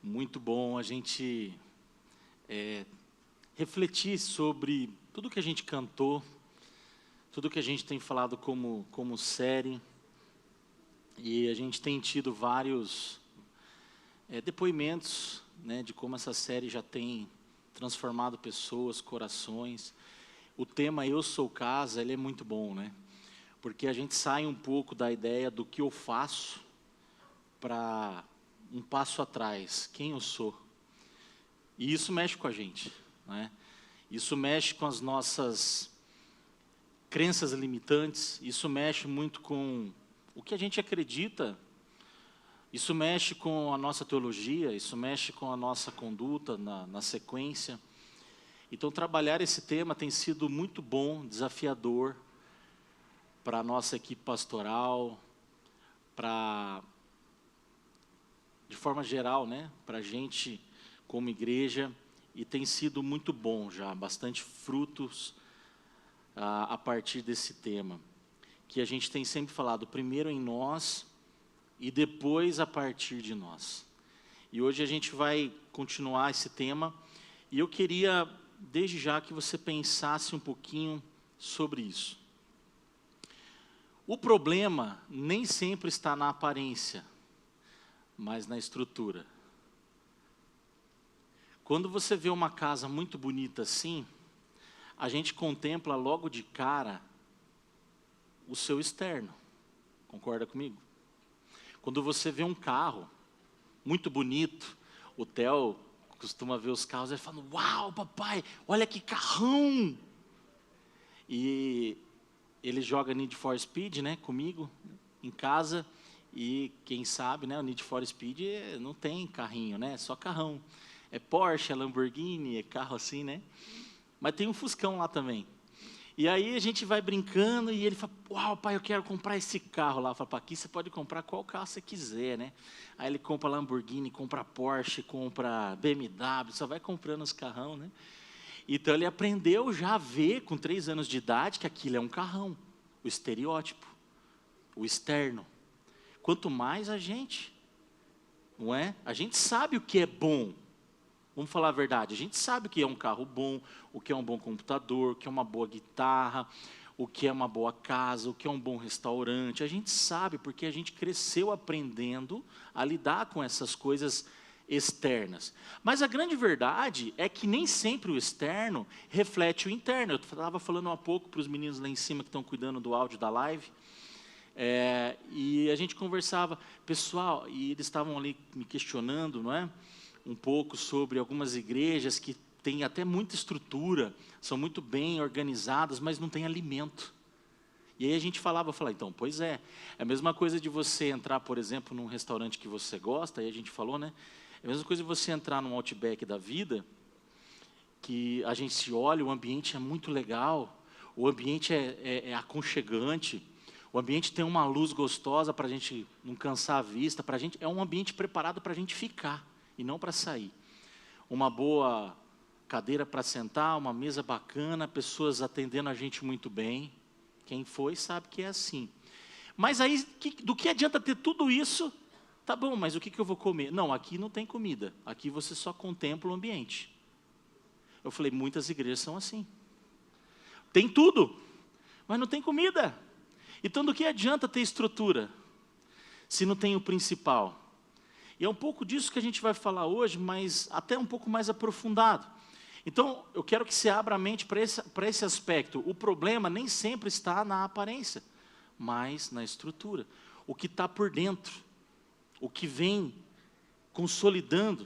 Muito bom a gente refletir sobre tudo que a gente cantou, tudo que a gente tem falado como série, e a gente tem tido vários depoimentos, né, de como essa série já tem transformado pessoas, corações. O tema Eu Sou Casa, ele é muito bom, né? Porque a gente sai um pouco da ideia do que eu faço para um passo atrás, quem eu sou. E isso mexe com a gente, né? Isso mexe com as nossas crenças limitantes, isso mexe muito com o que a gente acredita, isso mexe com a nossa teologia, isso mexe com a nossa conduta na sequência. Então, trabalhar esse tema tem sido muito bom, desafiador para a nossa equipe pastoral, de forma geral, né, para a gente como igreja, e tem sido muito bom já, bastante frutos a partir desse tema, que a gente tem sempre falado, primeiro em nós e depois a partir de nós. E hoje a gente vai continuar esse tema, e eu queria, desde já, que você pensasse um pouquinho sobre isso. O problema nem sempre está na aparência, mas na estrutura. Quando você vê uma casa muito bonita assim, a gente contempla logo de cara o seu externo. Concorda comigo? Quando você vê um carro muito bonito, o Theo costuma ver os carros e fala: "Uau, papai, olha que carrão!" E ele joga Need for Speed, né, comigo, em casa, e quem sabe, né, o Need for Speed não tem carrinho, né, é só carrão. É Porsche, é Lamborghini, é carro assim, né? Mas tem um Fuscão lá também. E aí a gente vai brincando e ele fala: "Uau, pai, eu quero comprar esse carro lá." Eu falo: "Para aqui você pode comprar qual carro você quiser, né?" Aí ele compra Lamborghini, compra Porsche, compra BMW, só vai comprando os carrão, né? Então ele aprendeu já a ver, com 3 anos de idade, que aquilo é um carrão, o estereótipo, o externo. Quanto mais a gente, não é? A gente sabe o que é bom. Vamos falar a verdade, a gente sabe o que é um carro bom, o que é um bom computador, o que é uma boa guitarra, o que é uma boa casa, o que é um bom restaurante. A gente sabe porque a gente cresceu aprendendo a lidar com essas coisas externas. Mas a grande verdade é que nem sempre o externo reflete o interno. Eu estava falando há pouco para os meninos lá em cima que estão cuidando do áudio da live, e a gente conversava, pessoal, e eles estavam ali me questionando, não é? Um pouco sobre algumas igrejas que têm até muita estrutura, são muito bem organizadas, mas não tem alimento. E aí a gente falava, então, pois é a mesma coisa de você entrar, por exemplo, num restaurante que você gosta, aí a gente falou, né? É a mesma coisa de você entrar num Outback da vida, que a gente se olha, o ambiente é muito legal, o ambiente é aconchegante, o ambiente tem uma luz gostosa para a gente não cansar a vista, é um ambiente preparado para a gente ficar e não para sair. Uma boa cadeira para sentar, uma mesa bacana, pessoas atendendo a gente muito bem. Quem foi sabe que é assim. Mas aí, do que adianta ter tudo isso? Tá bom, mas o que eu vou comer? Não, aqui não tem comida. Aqui você só contempla o ambiente. Eu falei, muitas igrejas são assim. Tem tudo, mas não tem comida. Então, do que adianta ter estrutura, se não tem o principal? E é um pouco disso que a gente vai falar hoje, mas até um pouco mais aprofundado. Então, eu quero que você abra a mente para esse aspecto. O problema nem sempre está na aparência, mas na estrutura. O que está por dentro, o que vem consolidando.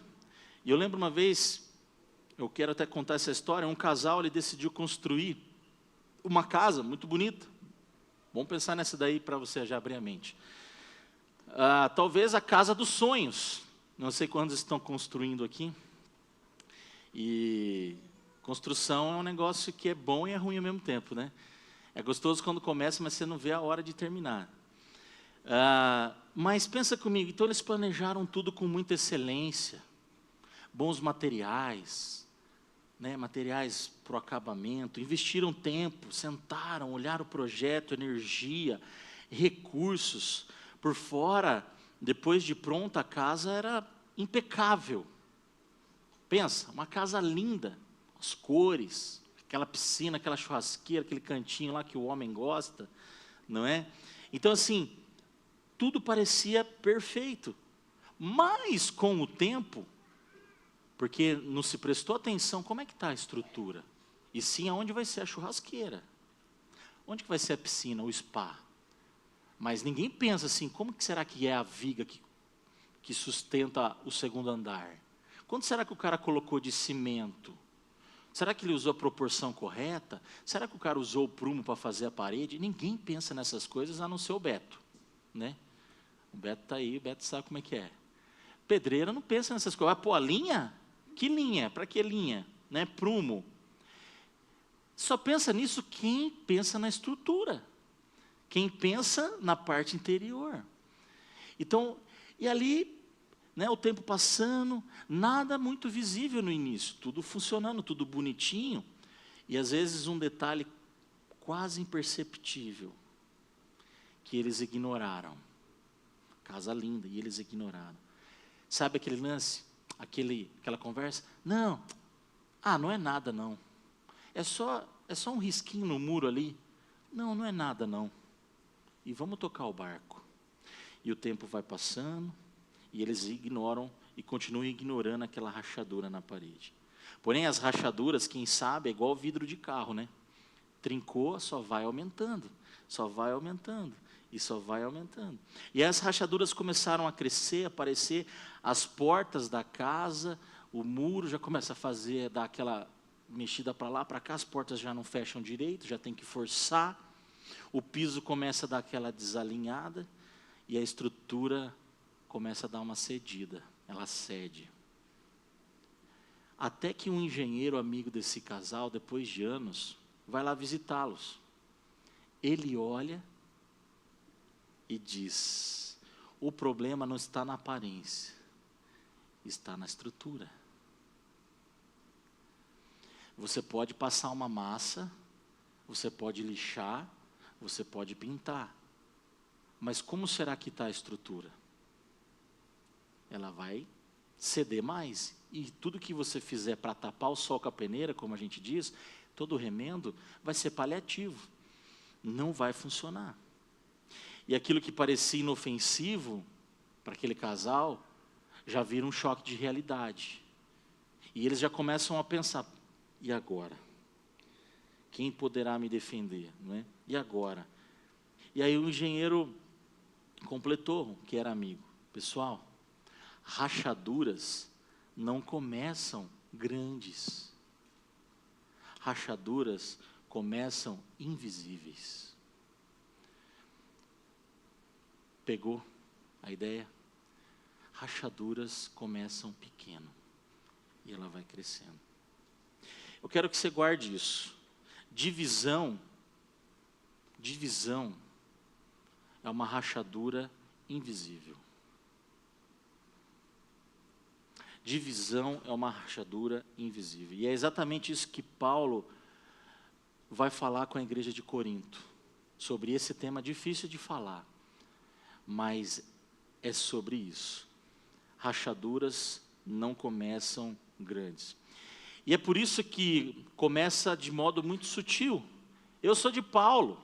E eu lembro uma vez, eu quero até contar essa história, um casal, ele decidiu construir uma casa muito bonita. Vamos pensar nessa daí para você já abrir a mente. Talvez a casa dos sonhos. Não sei quantos estão construindo aqui. E construção é um negócio que é bom e é ruim ao mesmo tempo, né? É gostoso quando começa, mas você não vê a hora de terminar. Mas pensa comigo, então eles planejaram tudo com muita excelência, bons materiais, né? Materiais para o acabamento, investiram tempo, sentaram, olharam o projeto, energia, recursos. Por fora, depois de pronta, a casa era impecável. Pensa, uma casa linda, as cores, aquela piscina, aquela churrasqueira, aquele cantinho lá que o homem gosta, não é? Então, assim, tudo parecia perfeito. Mas, com o tempo, porque não se prestou atenção, como é que está a estrutura? E sim, aonde vai ser a churrasqueira? Onde que vai ser a piscina, o spa? Mas ninguém pensa assim, como que será que é a viga que sustenta o segundo andar? Quanto será que o cara colocou de cimento? Será que ele usou a proporção correta? Será que o cara usou o prumo para fazer a parede? Ninguém pensa nessas coisas, a não ser o Beto, né? O Beto está aí, o Beto sabe como é que é. Pedreiro não pensa nessas coisas. Vai pôr a linha? Que linha? Para que linha? Né? Prumo. Só pensa nisso quem pensa na estrutura. Quem pensa na parte interior. Então, e ali, né, o tempo passando, nada muito visível no início, tudo funcionando, tudo bonitinho, e às vezes um detalhe quase imperceptível, que eles ignoraram. Casa linda, e eles ignoraram. Sabe aquele lance, aquela conversa? Não, não é nada não, é só um risquinho no muro ali. Não, não é nada não, e vamos tocar o barco. E o tempo vai passando, e eles ignoram e continuam ignorando aquela rachadura na parede. Porém, as rachaduras, quem sabe, é igual vidro de carro, né? Trincou, só vai aumentando, só vai aumentando, e só vai aumentando. E as rachaduras começaram a crescer, a aparecer, as portas da casa, o muro já começa a dar aquela mexida para lá, para cá, as portas já não fecham direito, já tem que forçar, o piso começa a dar aquela desalinhada, e a estrutura começa a dar uma cedida, ela cede. Até que um engenheiro amigo desse casal, depois de anos, vai lá visitá-los. Ele olha e diz: o problema não está na aparência, está na estrutura. Você pode passar uma massa, você pode lixar, você pode pintar, mas como será que está a estrutura? Ela vai ceder mais, e tudo que você fizer para tapar o sol com a peneira, como a gente diz, todo o remendo, vai ser paliativo, não vai funcionar. E aquilo que parecia inofensivo para aquele casal, já vira um choque de realidade. E eles já começam a pensar, e agora? Quem poderá me defender? Não é? E agora? E aí o engenheiro completou, que era amigo. Pessoal, rachaduras não começam grandes. Rachaduras começam invisíveis. Pegou a ideia? Rachaduras começam pequeno e ela vai crescendo. Eu quero que você guarde isso. Divisão é uma rachadura invisível. Divisão é uma rachadura invisível. E é exatamente isso que Paulo vai falar com a igreja de Corinto, sobre esse tema difícil de falar, mas é sobre isso. Rachaduras não começam grandes. E é por isso que começa de modo muito sutil. Eu sou de Paulo.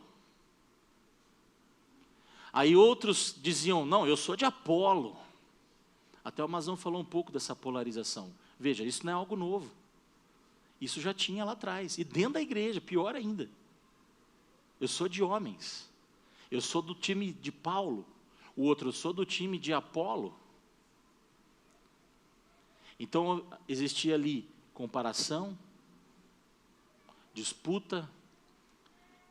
Aí outros diziam, não, eu sou de Apolo. Até o Mazão falou um pouco dessa polarização. Veja, isso não é algo novo. Isso já tinha lá atrás. E dentro da igreja, pior ainda. Eu sou de homens. Eu sou do time de Paulo. O outro, eu sou do time de Apolo. Então, existia ali comparação, disputa,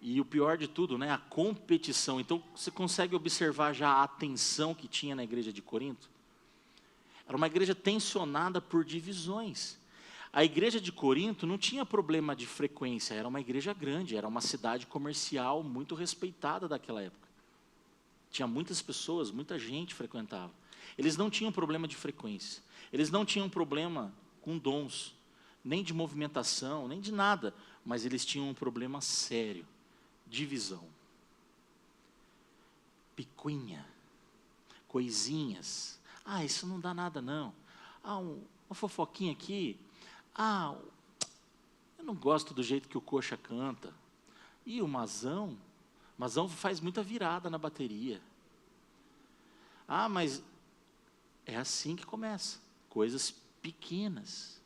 e o pior de tudo, né, a competição. Então, você consegue observar já a tensão que tinha na igreja de Corinto? Era uma igreja tensionada por divisões. A igreja de Corinto não tinha problema de frequência, era uma igreja grande, era uma cidade comercial muito respeitada daquela época. Tinha muitas pessoas, muita gente frequentava. Eles não tinham problema de frequência, eles não tinham problema com dons, nem de movimentação, nem de nada, mas eles tinham um problema sério, divisão. Picuinha, coisinhas. Isso não dá nada não. Uma fofoquinha aqui. Eu não gosto do jeito que o Coxa canta. E o Mazão faz muita virada na bateria. Mas é assim que começa. Coisas pequenas.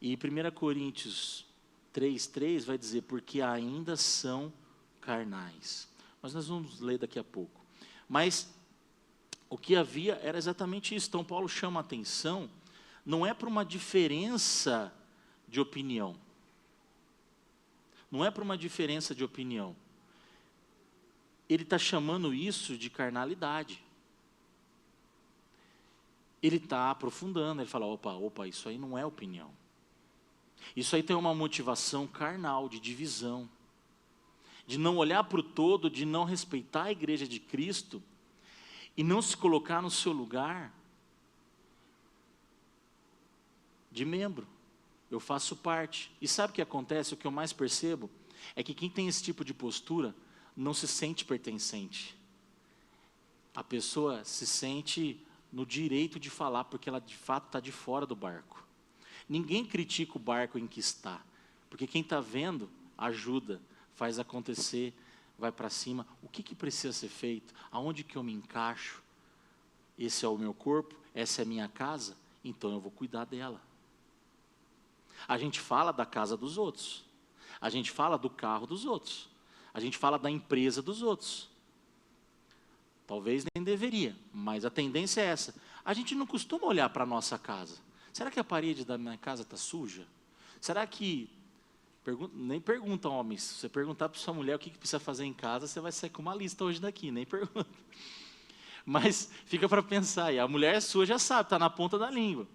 E 1 Coríntios 3:3 vai dizer, porque ainda são carnais. Mas nós vamos ler daqui a pouco. Mas o que havia era exatamente isso. Então Paulo chama a atenção, não é para uma diferença de opinião. Não é para uma diferença de opinião. Ele está chamando isso de carnalidade. Ele está aprofundando, ele fala, opa, isso aí não é opinião. Isso aí tem uma motivação carnal, de divisão. De não olhar para o todo, de não respeitar a igreja de Cristo, e não se colocar no seu lugar de membro. Eu faço parte. E sabe o que acontece? O que eu mais percebo é que quem tem esse tipo de postura não se sente pertencente. A pessoa se sente no direito de falar, porque ela de fato está de fora do barco. Ninguém critica o barco em que está, porque quem está vendo ajuda, faz acontecer, vai para cima. O que precisa ser feito? Aonde que eu me encaixo? Esse é o meu corpo? Essa é a minha casa? Então eu vou cuidar dela. A gente fala da casa dos outros. A gente fala do carro dos outros. A gente fala da empresa dos outros. Talvez nem deveria, mas a tendência é essa. A gente não costuma olhar para a nossa casa. Será que a parede da minha casa está suja? Será que... nem pergunta, homens. Se você perguntar para sua mulher o que precisa fazer em casa, você vai sair com uma lista hoje daqui, nem pergunta. Mas fica para pensar, e a mulher sua já sabe, está na ponta da língua.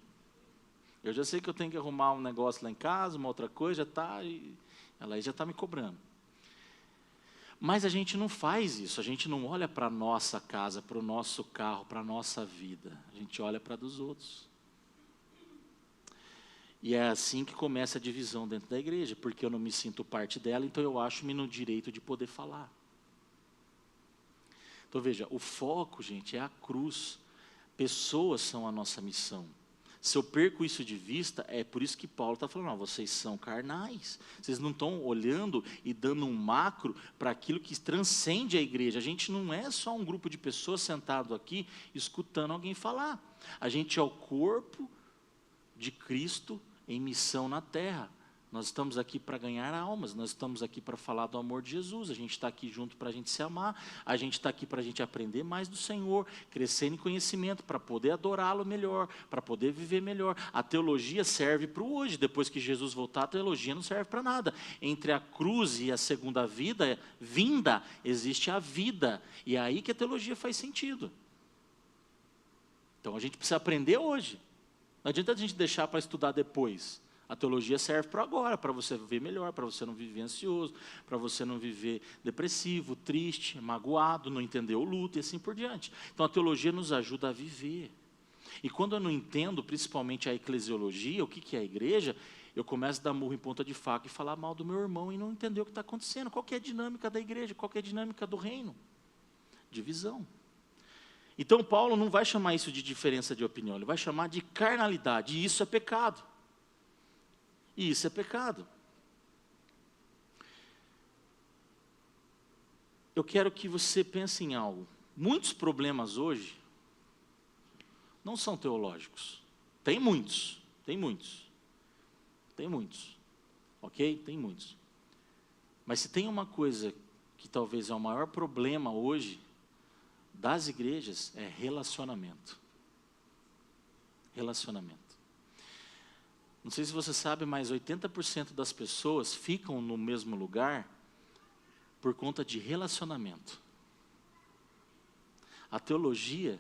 Eu já sei que eu tenho que arrumar um negócio lá em casa, uma outra coisa, já está, ela aí já está me cobrando. Mas a gente não faz isso, a gente não olha para a nossa casa, para o nosso carro, para a nossa vida. A gente olha para a dos outros. E é assim que começa a divisão dentro da igreja, porque eu não me sinto parte dela, então eu acho-me no direito de poder falar. Então veja, o foco, gente, é a cruz. Pessoas são a nossa missão. Se eu perco isso de vista, é por isso que Paulo está falando, vocês são carnais. Vocês não estão olhando e dando um macro para aquilo que transcende a igreja. A gente não é só um grupo de pessoas sentado aqui, escutando alguém falar. A gente é o corpo de Cristo em missão na terra. Nós estamos aqui para ganhar almas, nós estamos aqui para falar do amor de Jesus, a gente está aqui junto para a gente se amar, a gente está aqui para a gente aprender mais do Senhor, crescer em conhecimento, para poder adorá-lo melhor, para poder viver melhor. A teologia serve para o hoje, depois que Jesus voltar, a teologia não serve para nada. Entre a cruz e a segunda vinda, existe a vida, e é aí que a teologia faz sentido. Então a gente precisa aprender hoje. Não adianta a gente deixar para estudar depois. A teologia serve para agora, para você viver melhor, para você não viver ansioso, para você não viver depressivo, triste, magoado, não entender o luto e assim por diante. Então a teologia nos ajuda a viver. E quando eu não entendo, principalmente a eclesiologia, o que é a igreja, eu começo a dar murro em ponta de faca e falar mal do meu irmão e não entender o que está acontecendo. Qual que é a dinâmica da igreja? Qual que é a dinâmica do reino? Divisão. Então Paulo não vai chamar isso de diferença de opinião, ele vai chamar de carnalidade, e isso é pecado. E isso é pecado. Eu quero que você pense em algo. Muitos problemas hoje não são teológicos. Tem muitos, ok? Tem muitos. Mas se tem uma coisa que talvez é o maior problema hoje das igrejas, é relacionamento. Relacionamento. Não sei se você sabe, mas 80% das pessoas ficam no mesmo lugar por conta de relacionamento. A teologia,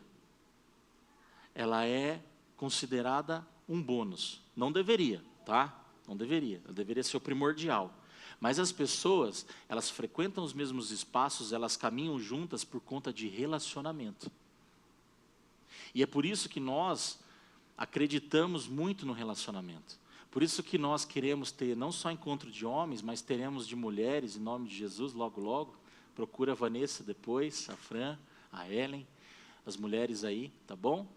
ela é considerada um bônus. Não deveria, tá? Não deveria. Ela deveria ser o primordial. Mas as pessoas, elas frequentam os mesmos espaços, elas caminham juntas por conta de relacionamento. E é por isso que nós acreditamos muito no relacionamento. Por isso que nós queremos ter não só encontro de homens, mas teremos de mulheres, em nome de Jesus, logo, logo. Procura a Vanessa depois, a Fran, a Ellen, as mulheres aí, tá bom?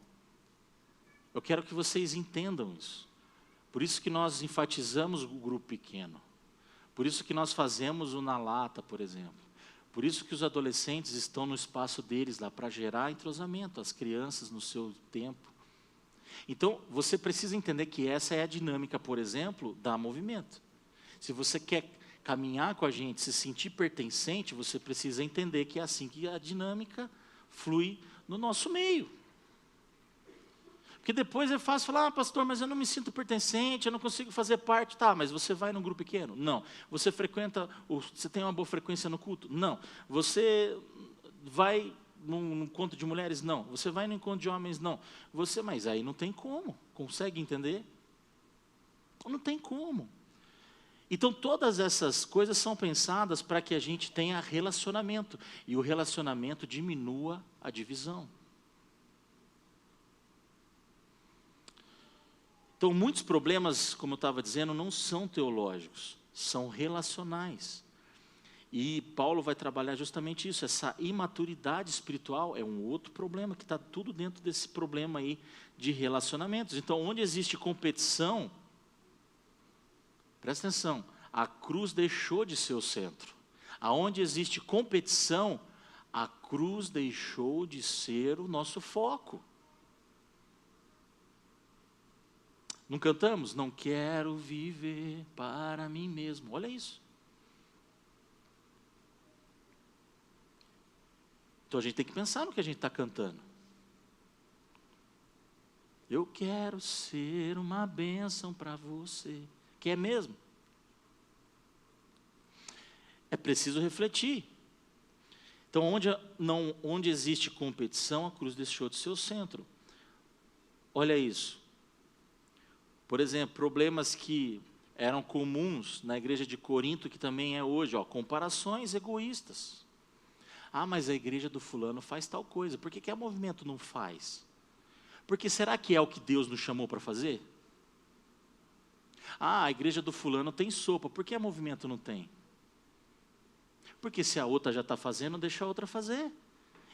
Eu quero que vocês entendam isso. Por isso que nós enfatizamos o grupo pequeno. Por isso que nós fazemos o na lata, por exemplo. Por isso que os adolescentes estão no espaço deles lá, para gerar entrosamento, as crianças no seu tempo. Então, você precisa entender que essa é a dinâmica, por exemplo, da movimento. Se você quer caminhar com a gente, se sentir pertencente, você precisa entender que é assim que a dinâmica flui no nosso meio. Porque depois é fácil falar, pastor, mas eu não me sinto pertencente, eu não consigo fazer parte. Tá, mas você vai num grupo pequeno? Não. Você você tem uma boa frequência no culto? Não. Você vai num encontro de mulheres? Não. Você vai num encontro de homens? Não. Mas aí não tem como. Consegue entender? Não tem como. Então, todas essas coisas são pensadas para que a gente tenha relacionamento. E o relacionamento diminua a divisão. Então, muitos problemas, como eu estava dizendo, não são teológicos, são relacionais. E Paulo vai trabalhar justamente isso, essa imaturidade espiritual é um outro problema, que está tudo dentro desse problema aí de relacionamentos. Então, onde existe competição, presta atenção, a cruz deixou de ser o centro. Aonde existe competição, a cruz deixou de ser o nosso foco. Não cantamos? Não quero viver para mim mesmo. Olha isso. Então a gente tem que pensar no que a gente está cantando. Eu quero ser uma bênção para você. Quer mesmo? É preciso refletir. Então, onde existe competição, a cruz deixou de ser o centro. Olha isso. Por exemplo, problemas que eram comuns na igreja de Corinto, que também é hoje, comparações egoístas. Ah, mas a igreja do fulano faz tal coisa, por que a movimento não faz? Porque será que é o que Deus nos chamou para fazer? Ah, a igreja do fulano tem sopa, por que a movimento não tem? Porque se a outra já está fazendo, deixa a outra fazer.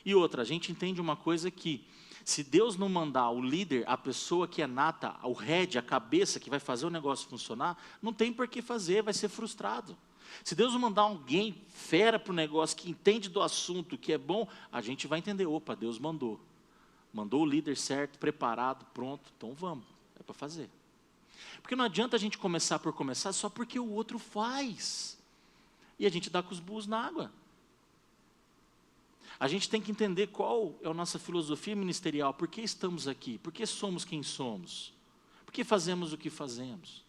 E outra, a gente entende uma coisa que, se Deus não mandar o líder, a pessoa que é nata, o head, a cabeça que vai fazer o negócio funcionar, não tem por que fazer, vai ser frustrado. Se Deus não mandar alguém fera para o negócio, que entende do assunto, que é bom, a gente vai entender, opa, Deus mandou. Mandou o líder certo, preparado, pronto, então vamos, é para fazer. Porque não adianta a gente começar por começar só porque o outro faz. E a gente dá com os burros na água. A gente tem que entender qual é a nossa filosofia ministerial, por que estamos aqui, por que somos quem somos, por que fazemos o que fazemos.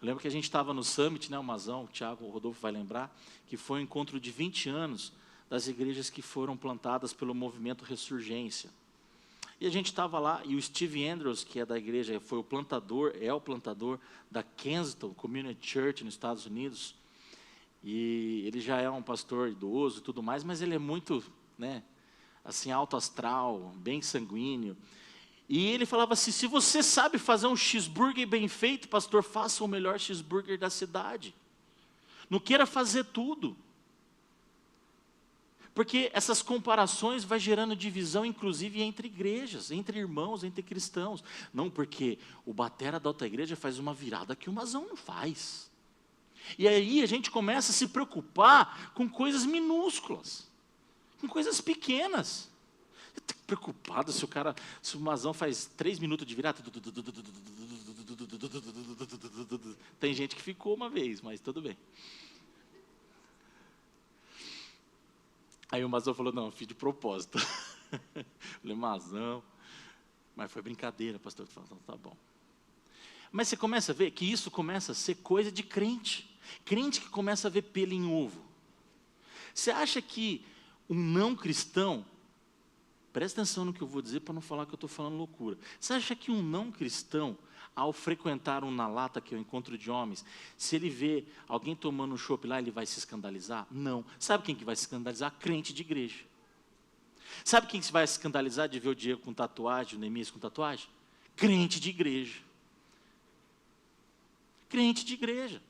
Eu lembro que a gente estava no Summit, o Mazão, o Thiago, o Rodolfo vai lembrar, que foi um encontro de 20 anos das igrejas que foram plantadas pelo movimento Ressurgência. E a gente estava lá, e o Steve Andrews, que é da igreja, foi o plantador da Kensington Community Church nos Estados Unidos. E ele já é um pastor idoso e tudo mais, mas ele é muito, assim, alto astral, bem sanguíneo. E ele falava assim, se você sabe fazer um cheeseburger bem feito, pastor, faça o melhor cheeseburger da cidade. Não queira fazer tudo. Porque essas comparações vai gerando divisão, inclusive entre igrejas, entre irmãos, entre cristãos. Não, porque o batera da outra igreja faz uma virada que o Mazão não faz. E aí a gente começa a se preocupar com coisas minúsculas, com coisas pequenas. Eu estou preocupado se o Mazão faz 3 minutos de virada. Tem gente que ficou uma vez, mas tudo bem. Aí o Mazão falou, não, eu fiz de propósito. Falei, Mazão, mas foi brincadeira, pastor. Falei, então, tá bom. Mas você começa a ver que isso começa a ser coisa de crente. Crente que começa a ver pelo em ovo. Você acha que um não cristão, presta atenção no que eu vou dizer para não falar que eu estou falando loucura. Você acha que um não cristão, ao frequentar um na lata, que é o encontro de homens, se ele vê alguém tomando um chopp lá, ele vai se escandalizar? Não. Sabe quem que vai se escandalizar? Crente de igreja. Sabe quem que vai se escandalizar de ver o Diego com tatuagem, o Neemias com tatuagem? Crente de igreja. Crente de igreja.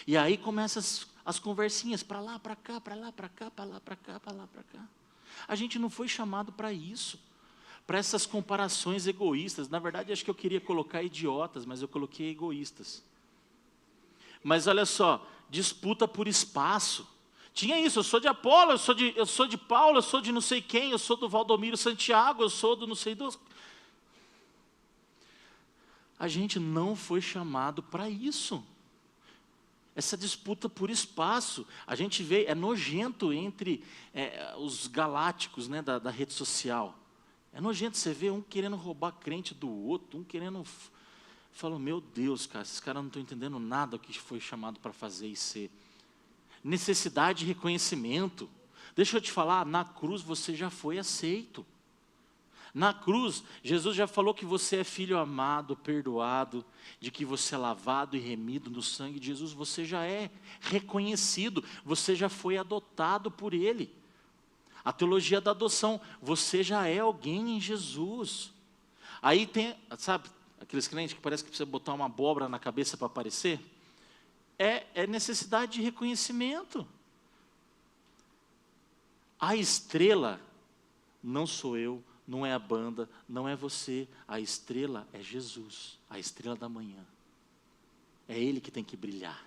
E aí começam as conversinhas, para lá, para cá, para lá, para cá, para lá, para cá, para lá, para cá. A gente não foi chamado para isso. para essas comparações egoístas. Na verdade, acho que eu queria colocar idiotas, mas eu coloquei egoístas. Mas olha só, disputa por espaço. Tinha isso, eu sou de Apolo, eu sou de Paulo, eu sou de não sei quem, eu sou do Valdomiro Santiago, eu sou do não sei dos... A gente não foi chamado para isso. Essa disputa por espaço, a gente vê, é nojento entre os galácticos, né, da rede social. É nojento você ver um querendo roubar crente do outro, um querendo... Fala, meu Deus, cara, esses caras não estão entendendo nada do que foi chamado para fazer e ser. Necessidade de reconhecimento. Deixa eu te falar, na cruz você já foi aceito. Na cruz, Jesus já falou que você é filho amado, perdoado, de que você é lavado e remido no sangue de Jesus. Você já é reconhecido, você já foi adotado por Ele. A teologia da adoção, você já é alguém em Jesus. Aí tem, sabe, aqueles crentes que parece que precisa botar uma abóbora na cabeça para aparecer. É necessidade de reconhecimento. A estrela não sou eu, não é a banda, não é você. A estrela é Jesus, a estrela da manhã. É Ele que tem que brilhar.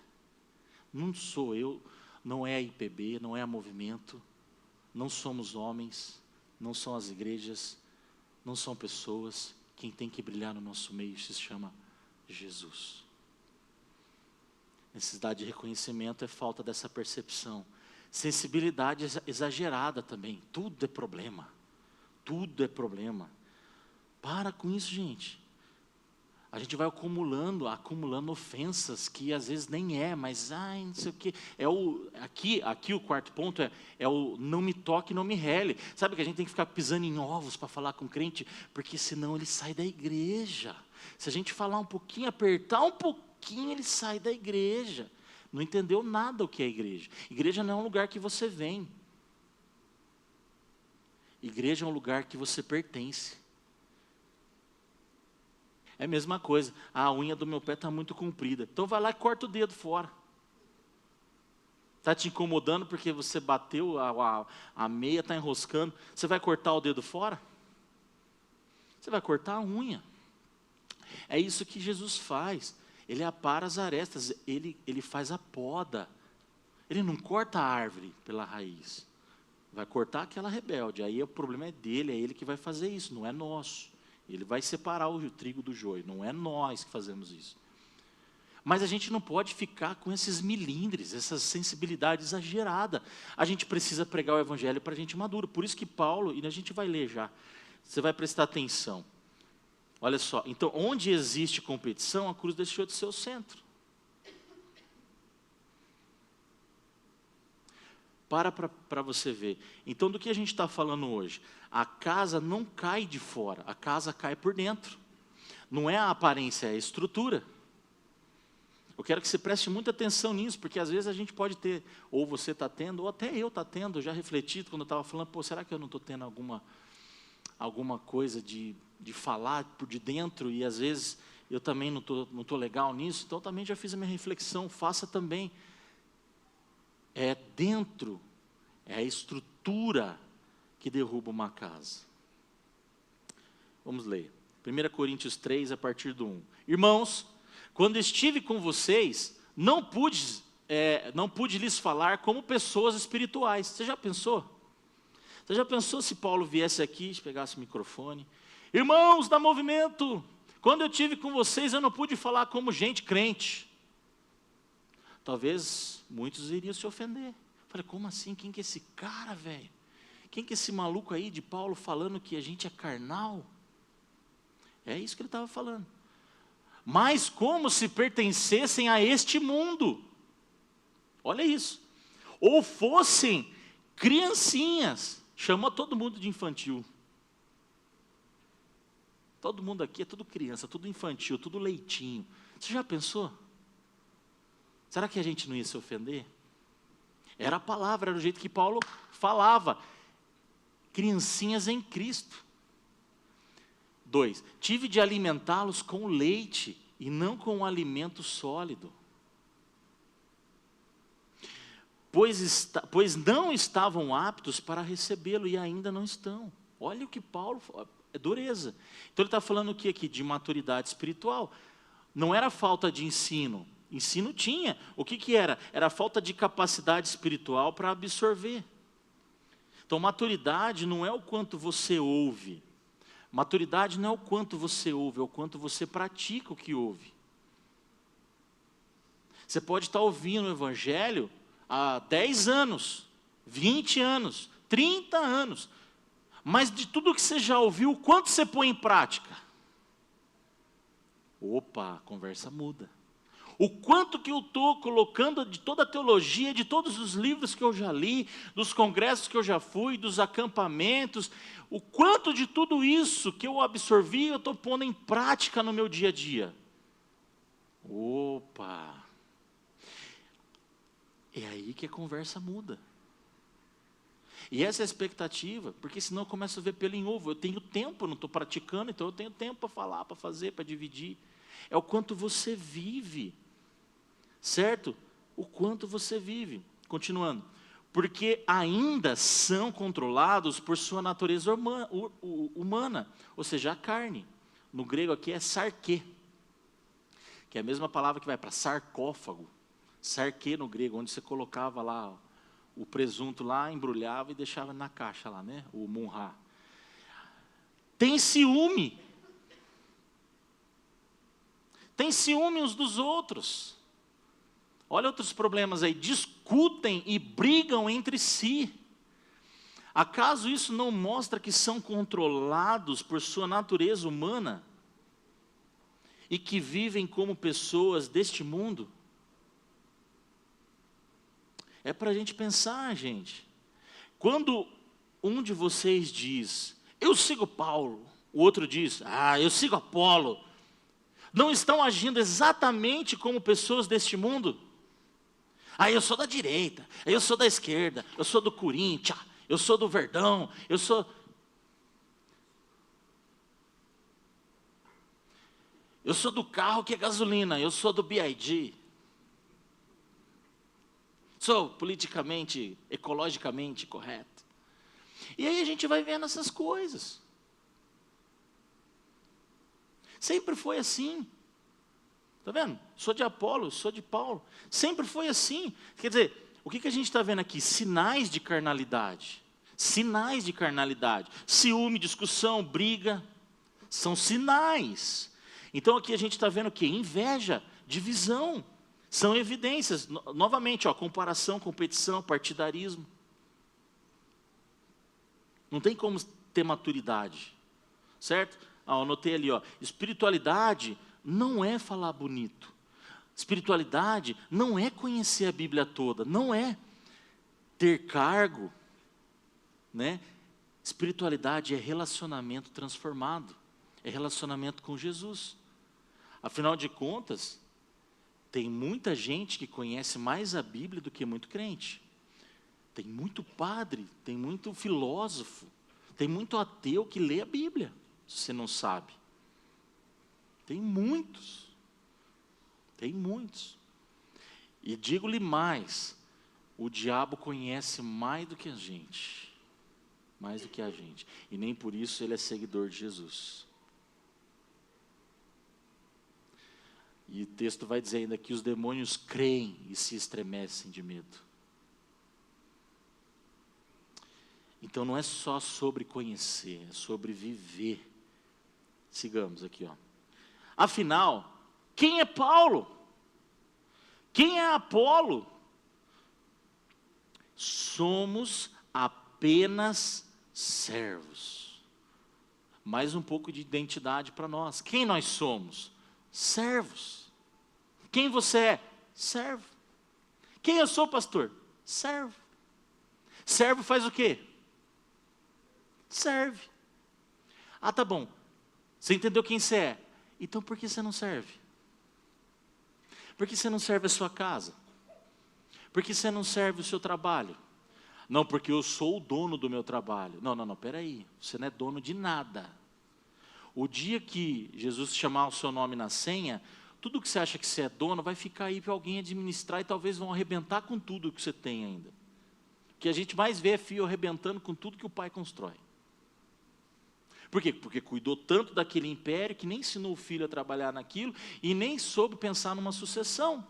Não sou eu, não é a IPB, não é a Movimento, não somos homens, não são as igrejas, não são pessoas. Quem tem que brilhar no nosso meio se chama Jesus. Necessidade de reconhecimento é falta dessa percepção. Sensibilidade exagerada também. Tudo é problema. Tudo é problema. Para com isso, gente. A gente vai acumulando ofensas que às vezes nem mas não sei o quê. Aqui o quarto ponto é o não me toque, não me rele. Sabe que a gente tem que ficar pisando em ovos para falar com o crente, porque senão ele sai da igreja. Se a gente falar um pouquinho, apertar um pouquinho, ele sai da igreja. Não entendeu nada o que é igreja. Igreja não é um lugar que você vem. Igreja é um lugar que você pertence. É a mesma coisa. A unha do meu pé está muito comprida. Então vai lá e corta o dedo fora. Está te incomodando porque você bateu, a meia está enroscando. Você vai cortar o dedo fora? Você vai cortar a unha. É isso que Jesus faz. Ele apara as arestas, ele faz a poda. Ele não corta a árvore pela raiz. Vai cortar aquela rebelde. Aí o problema é dele, é ele que vai fazer isso, não é nosso. Ele vai separar o trigo do joio, não é nós que fazemos isso. Mas a gente não pode ficar com esses milindres, essa sensibilidade exagerada. A gente precisa pregar o evangelho para a gente madura. Por isso que Paulo, e a gente vai ler já, você vai prestar atenção. Olha só, então onde existe competição, a cruz deixou de ser o centro. Para você ver. Então do que a gente está falando hoje? A casa não cai de fora, a casa cai por dentro. Não é a aparência, é a estrutura. Eu quero que você preste muita atenção nisso, porque às vezes a gente pode ter, ou você está tendo, ou até eu está tendo, eu já refleti quando eu estava falando, será que eu não estou tendo alguma coisa de falar por de dentro, e às vezes eu também não tô legal nisso, então também já fiz a minha reflexão, faça também. É dentro, é a estrutura que derruba uma casa. Vamos ler. 1 Coríntios 3, a partir do 1. Irmãos, quando estive com vocês, não pude lhes falar como pessoas espirituais. Você já pensou? Você já pensou se Paulo viesse aqui, pegasse o microfone? Irmãos da Movimento, quando eu estive com vocês, eu não pude falar como gente crente. Talvez muitos iriam se ofender. Falei, como assim? Quem que é esse cara, velho? Quem que é esse maluco aí de Paulo falando que a gente é carnal? É isso que ele estava falando. Mas como se pertencessem a este mundo. Olha isso. Ou fossem criancinhas. Chamou todo mundo de infantil. Todo mundo aqui é tudo criança, tudo infantil, tudo leitinho. Você já pensou? Será que a gente não ia se ofender? Era a palavra, era o jeito que Paulo falava. Criancinhas em Cristo. 2. Tive de alimentá-los com leite e não com alimento sólido. Pois não estavam aptos para recebê-lo e ainda não estão. Olha o que Paulo é dureza. Então ele está falando o que aqui? De maturidade espiritual. Não era falta de ensino. Ensino tinha. O que era? Era falta de capacidade espiritual para absorver. Então maturidade não é o quanto você ouve. Maturidade não é o quanto você ouve, é o quanto você pratica o que ouve. Você pode estar ouvindo o Evangelho há 10 anos, 20 anos, 30 anos. Mas de tudo que você já ouviu, o quanto você põe em prática? Opa, a conversa muda. O quanto que eu estou colocando de toda a teologia, de todos os livros que eu já li, dos congressos que eu já fui, dos acampamentos, o quanto de tudo isso que eu absorvi, eu estou pondo em prática no meu dia a dia. Opa! É aí que a conversa muda. E essa é a expectativa, porque senão eu começo a ver pelo em ovo. Eu tenho tempo, eu não estou praticando, então eu tenho tempo para falar, para fazer, para dividir. É o quanto você vive. Certo? O quanto você vive. Continuando. Porque ainda são controlados por sua natureza humana, ou seja, a carne. No grego aqui é sarquê, que é a mesma palavra que vai para sarcófago. Sarquê no grego, onde você colocava lá o presunto lá, embrulhava e deixava na caixa lá, né? O munhá. Tem ciúme. Tem ciúme uns dos outros. Olha outros problemas aí, discutem e brigam entre si. Acaso isso não mostra que são controlados por sua natureza humana? E que vivem como pessoas deste mundo? É para a gente pensar, gente. Quando um de vocês diz, eu sigo Paulo, o outro diz, eu sigo Apolo, não estão agindo exatamente como pessoas deste mundo? Eu sou da direita, eu sou da esquerda, eu sou do Corinthians, eu sou do Verdão, eu sou do carro que é gasolina, eu sou do BID. Sou politicamente, ecologicamente correto. E aí a gente vai vendo essas coisas. Sempre foi assim. Está vendo? Sou de Apolo, sou de Paulo. Sempre foi assim. Quer dizer, o que a gente está vendo aqui? Sinais de carnalidade. Sinais de carnalidade. Ciúme, discussão, briga. São sinais. Então aqui a gente está vendo o quê? Inveja, divisão. São evidências. Novamente, comparação, competição, partidarismo. Não tem como ter maturidade. Certo? Anotei ali, espiritualidade não é falar bonito. Espiritualidade não é conhecer a Bíblia toda, não é ter cargo, né? Espiritualidade é relacionamento transformado, é relacionamento com Jesus. Afinal de contas, tem muita gente que conhece mais a Bíblia do que muito crente. Tem muito padre, tem muito filósofo, tem muito ateu que lê a Bíblia, se você não sabe. Tem muitos. Tem muitos. E digo-lhe mais, o diabo conhece mais do que a gente. Mais do que a gente. E nem por isso ele é seguidor de Jesus. E o texto vai dizer ainda que os demônios creem e se estremecem de medo. Então não é só sobre conhecer, é sobre viver. Sigamos aqui, Afinal, quem é Paulo? Quem é Apolo? Somos apenas servos. Mais um pouco de identidade para nós. Quem nós somos? Servos. Quem você é? Servo. Quem eu sou, pastor? Servo. Servo faz o quê? Serve. Tá bom. Você entendeu quem você é? Então por que você não serve? Por que você não serve a sua casa? Por que você não serve o seu trabalho? Não, porque eu sou o dono do meu trabalho. Não, peraí. Você não é dono de nada. O dia que Jesus chamar o seu nome na senha, tudo que você acha que você é dono vai ficar aí para alguém administrar e talvez vão arrebentar com tudo que você tem ainda. O que a gente mais vê é filho arrebentando com tudo que o pai constrói. Por quê? Porque cuidou tanto daquele império que nem ensinou o filho a trabalhar naquilo e nem soube pensar numa sucessão.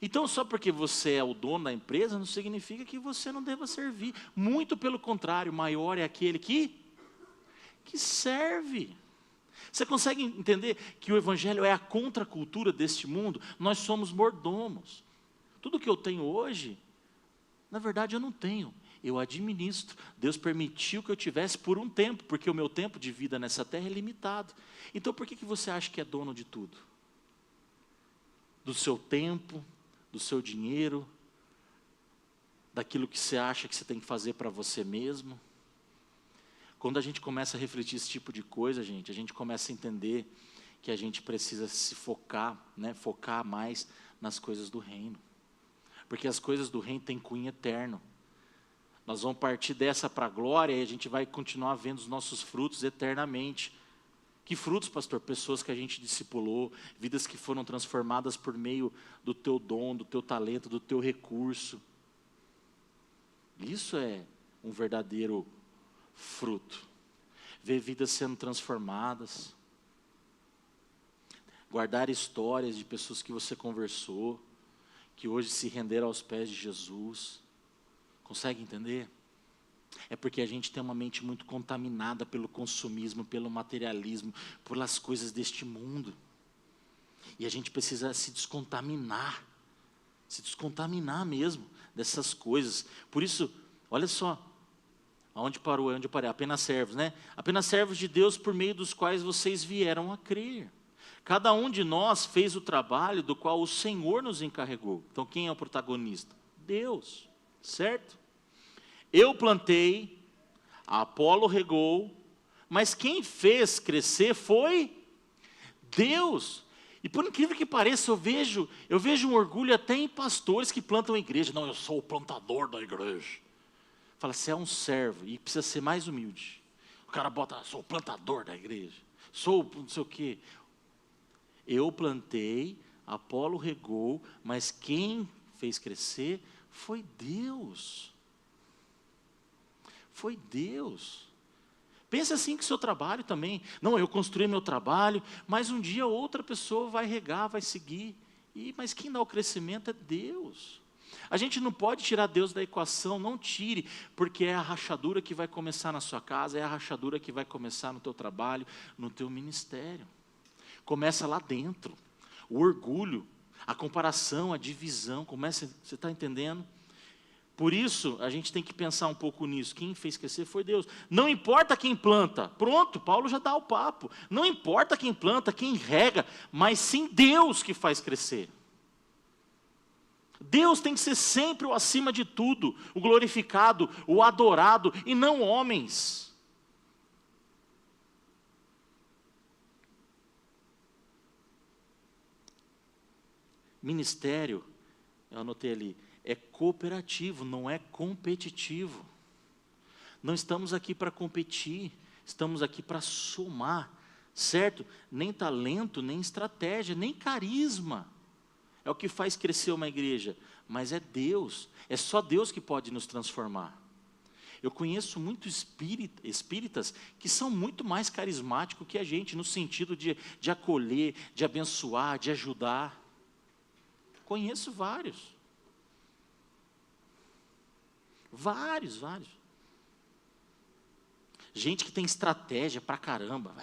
Então, só porque você é o dono da empresa, não significa que você não deva servir. Muito pelo contrário, maior é aquele que serve. Você consegue entender que o Evangelho é a contracultura deste mundo? Nós somos mordomos. Tudo que eu tenho hoje, na verdade eu não tenho. Eu administro. Deus permitiu que eu tivesse por um tempo, porque o meu tempo de vida nessa terra é limitado. Então por que você acha que é dono de tudo? Do seu tempo, do seu dinheiro, daquilo que você acha que você tem que fazer para você mesmo. Quando a gente começa a refletir esse tipo de coisa, gente, a gente começa a entender que a gente precisa se focar, né, focar mais nas coisas do reino. Porque as coisas do reino têm cunho eterno. Nós vamos partir dessa para a glória e a gente vai continuar vendo os nossos frutos eternamente. Que frutos, pastor? Pessoas que a gente discipulou, vidas que foram transformadas por meio do teu dom, do teu talento, do teu recurso. Isso é um verdadeiro fruto. Ver vidas sendo transformadas. Guardar histórias de pessoas que você conversou, que hoje se renderam aos pés de Jesus. Consegue entender? É porque a gente tem uma mente muito contaminada pelo consumismo, pelo materialismo, pelas coisas deste mundo. E a gente precisa se descontaminar mesmo dessas coisas. Por isso, olha só, aonde parou, onde eu parei? Apenas servos, né? Apenas servos de Deus por meio dos quais vocês vieram a crer. Cada um de nós fez o trabalho do qual o Senhor nos encarregou. Então quem é o protagonista? Deus, certo? Eu plantei, a Apolo regou, mas quem fez crescer foi Deus. E por incrível que pareça, eu vejo um orgulho até em pastores que plantam a igreja. Não, eu sou o plantador da igreja. Fala, você é um servo e precisa ser mais humilde. O cara bota, sou o plantador da igreja. Sou não sei o quê. Eu plantei, Apolo regou, mas quem fez crescer foi Deus. Foi Deus. Pensa assim que o seu trabalho também. Não, eu construí meu trabalho, mas um dia outra pessoa vai regar, vai seguir. Mas quem dá o crescimento é Deus. A gente não pode tirar Deus da equação, não tire, porque é a rachadura que vai começar na sua casa, é a rachadura que vai começar no teu trabalho, no teu ministério. Começa lá dentro. O orgulho, a comparação, a divisão, começa, você está entendendo? Por isso, a gente tem que pensar um pouco nisso. Quem fez crescer foi Deus. Não importa quem planta. Pronto, Paulo já dá o papo. Não importa quem planta, quem rega, mas sim Deus que faz crescer. Deus tem que ser sempre o acima de tudo, o glorificado, o adorado, e não homens. Ministério, eu anotei ali, é cooperativo, não é competitivo. Não estamos aqui para competir, estamos aqui para somar, certo? Nem talento, nem estratégia, nem carisma é o que faz crescer uma igreja, mas é Deus, é só Deus que pode nos transformar. Eu conheço muitos espíritas que são muito mais carismáticos que a gente, no sentido de acolher, de abençoar, de ajudar. Conheço vários. Vários. Gente que tem estratégia pra caramba.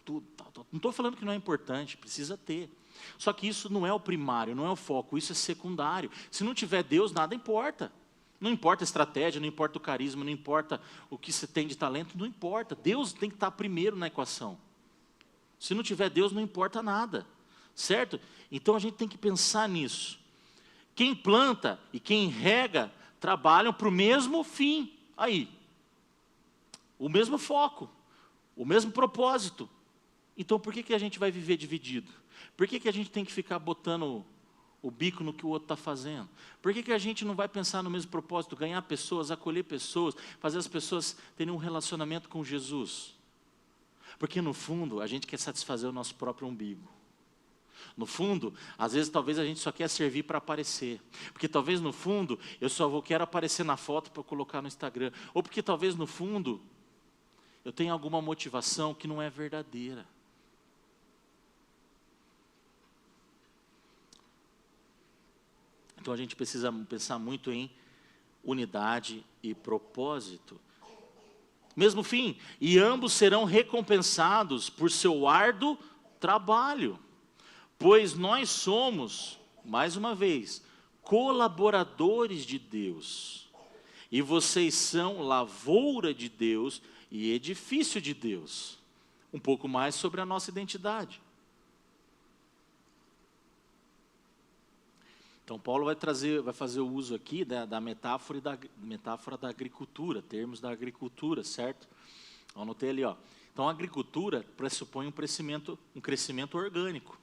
Tudo, tal. Não estou falando que não é importante, precisa ter. Só que isso não é o primário, não é o foco, isso é secundário. Se não tiver Deus, nada importa. Não importa a estratégia, não importa o carisma, não importa o que você tem de talento, não importa. Deus tem que estar primeiro na equação. Se não tiver Deus, não importa nada. Certo? Então a gente tem que pensar nisso. Quem planta e quem rega trabalham para o mesmo fim. Aí, o mesmo foco, o mesmo propósito. Então por que a gente vai viver dividido? Por que a gente tem que ficar botando o bico no que o outro está fazendo? Por que a gente não vai pensar no mesmo propósito, ganhar pessoas, acolher pessoas, fazer as pessoas terem um relacionamento com Jesus? Porque no fundo a gente quer satisfazer o nosso próprio umbigo. No fundo, às vezes talvez a gente só quer servir para aparecer. Porque talvez no fundo, eu só quero aparecer na foto para colocar no Instagram. Ou porque talvez no fundo, eu tenha alguma motivação que não é verdadeira. Então a gente precisa pensar muito em unidade e propósito. Mesmo fim, e ambos serão recompensados por seu árduo trabalho, pois nós somos, mais uma vez, colaboradores de Deus, e vocês são lavoura de Deus e edifício de Deus. Um pouco mais sobre a nossa identidade. Então Paulo vai fazer o uso aqui da metáfora da agricultura, termos da agricultura, certo? Eu anotei ali, ó. Então a agricultura pressupõe um crescimento orgânico.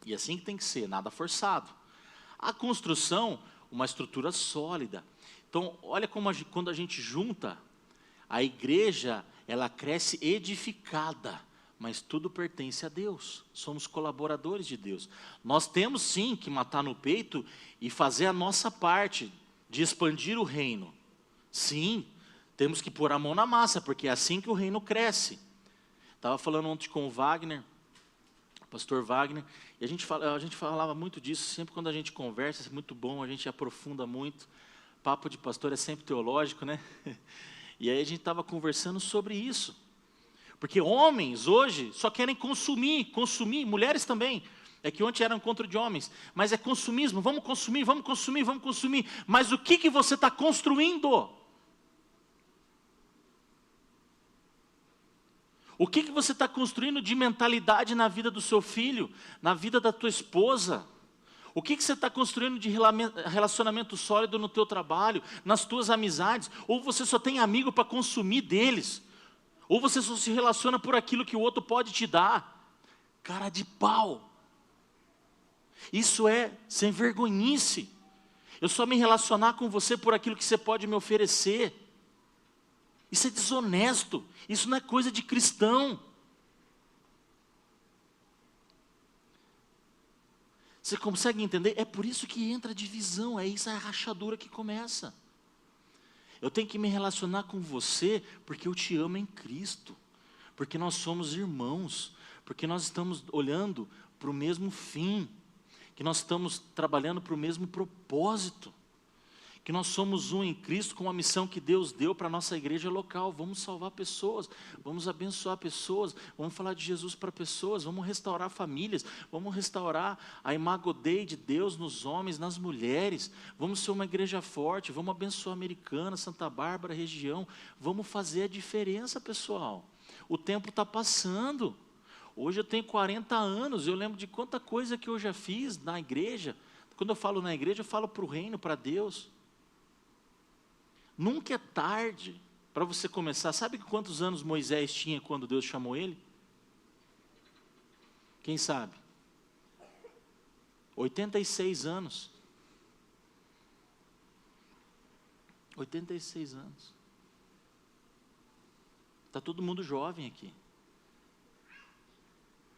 E assim que tem que ser, nada forçado. A construção, uma estrutura sólida. Então, olha como quando a gente junta, a igreja, ela cresce edificada. Mas tudo pertence a Deus, somos colaboradores de Deus. Nós temos sim que matar no peito e fazer a nossa parte de expandir o reino. Sim, temos que pôr a mão na massa, porque é assim que o reino cresce. Estava falando ontem com o Wagner, o pastor Wagner, e a gente falava muito disso, sempre quando a gente conversa, é muito bom, a gente aprofunda muito. Papo de pastor é sempre teológico, né? E aí a gente estava conversando sobre isso. Porque homens hoje só querem consumir, mulheres também. É que ontem era um encontro de homens, mas é consumismo, vamos consumir. Mas o que você está construindo? O que você está construindo de mentalidade na vida do seu filho, na vida da tua esposa? O que você está construindo de relacionamento sólido no teu trabalho, nas tuas amizades? Ou você só tem amigo para consumir deles? Ou você só se relaciona por aquilo que o outro pode te dar? Cara de pau. Isso é sem vergonhice. Eu só me relacionar com você por aquilo que você pode me oferecer. Isso é desonesto. Isso não é coisa de cristão. Você consegue entender? É por isso que entra a divisão. É isso, é a rachadura que começa. Eu tenho que me relacionar com você porque eu te amo em Cristo, porque nós somos irmãos, porque nós estamos olhando para o mesmo fim, que nós estamos trabalhando para o mesmo propósito, que nós somos um em Cristo com a missão que Deus deu para a nossa igreja local. Vamos salvar pessoas, vamos abençoar pessoas, vamos falar de Jesus para pessoas, vamos restaurar famílias, vamos restaurar a imago Dei de Deus nos homens, nas mulheres, vamos ser uma igreja forte, vamos abençoar a Americana, Santa Bárbara, região, vamos fazer a diferença, pessoal. O tempo está passando. Hoje eu tenho 40 anos, eu lembro de quanta coisa que eu já fiz na igreja. Quando eu falo na igreja, eu falo para o reino, para Deus. Nunca é tarde para você começar. Sabe quantos anos Moisés tinha quando Deus chamou ele? Quem sabe? 86 anos. 86 anos. Está todo mundo jovem aqui.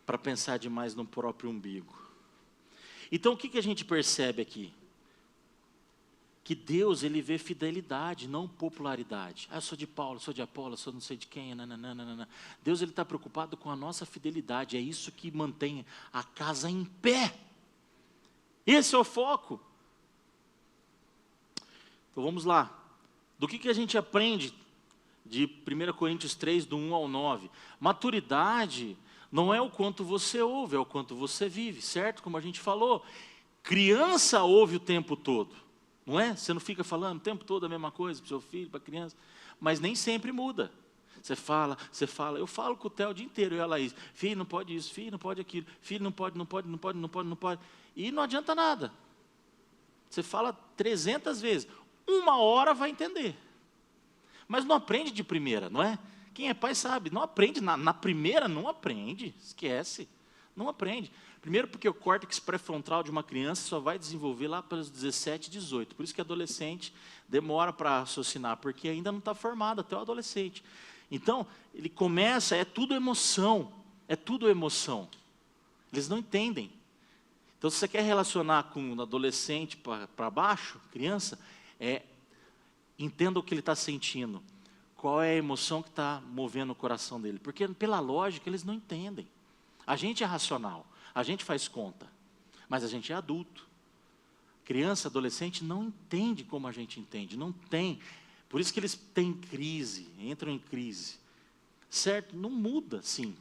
Para pensar demais no próprio umbigo. Então o que a gente percebe aqui? Que Deus, Ele vê fidelidade, não popularidade. Eu sou de Paulo, sou de Apolo, sou não sei de quem, nananana. Deus, Ele está preocupado com a nossa fidelidade, é isso que mantém a casa em pé. Esse é o foco. Então vamos lá. Do que a gente aprende de 1 Coríntios 3, do 1 ao 9? Maturidade não é o quanto você ouve, é o quanto você vive, certo? Como a gente falou, criança ouve o tempo todo. Não é? Você não fica falando o tempo todo a mesma coisa para o seu filho, para a criança. Mas nem sempre muda. Você fala. Eu falo com o Theo o dia inteiro, e a Laís. Filho, não pode isso, filho, não pode aquilo. Filho, não pode. E não adianta nada. Você fala 300 vezes. 1 hora vai entender. Mas não aprende de primeira, não é? Quem é pai sabe. Não aprende. Na primeira não aprende. Esquece. Não aprende. Primeiro porque o córtex pré-frontal de uma criança só vai desenvolver lá pelos 17, 18. Por isso que adolescente demora para raciocinar, porque ainda não está formado até o adolescente. Então, ele começa, é tudo emoção. Eles não entendem. Então, se você quer relacionar com um adolescente para baixo, criança, entenda o que ele está sentindo. Qual é a emoção que está movendo o coração dele. Porque, pela lógica, eles não entendem. A gente é racional, a gente faz conta, mas a gente é adulto. Criança, adolescente não entende como a gente entende, não tem. Por isso que eles têm crise, entram em crise. Certo? Não muda, sim.